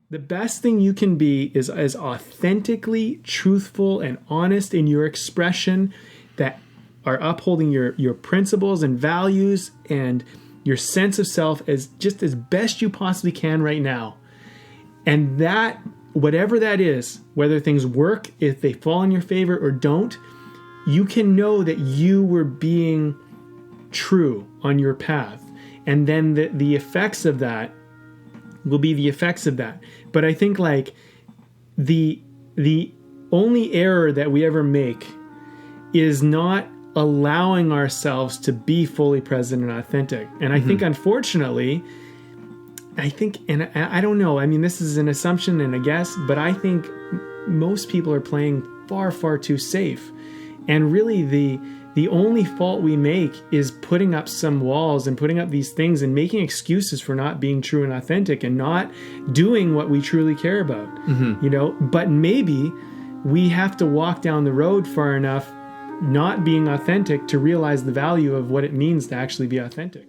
The best thing you can be is as authentically truthful and honest in your expression that are upholding your principles and values and your sense of self as just as best you possibly can right now. And that, whatever that is, whether things work, if they fall in your favor or don't, you can know that you were being true on your path. And then the effects of that will be the effects of that. But I think like the only error that we ever make is not allowing ourselves to be fully present and authentic. And I think, unfortunately, and I don't know, I mean, this is an assumption and a guess, but I think most people are playing far, far too safe. And really the only fault we make is putting up some walls and putting up these things and making excuses for not being true and authentic and not doing what we truly care about, you know. But maybe we have to walk down the road far enough not being authentic to realize the value of what it means to actually be authentic.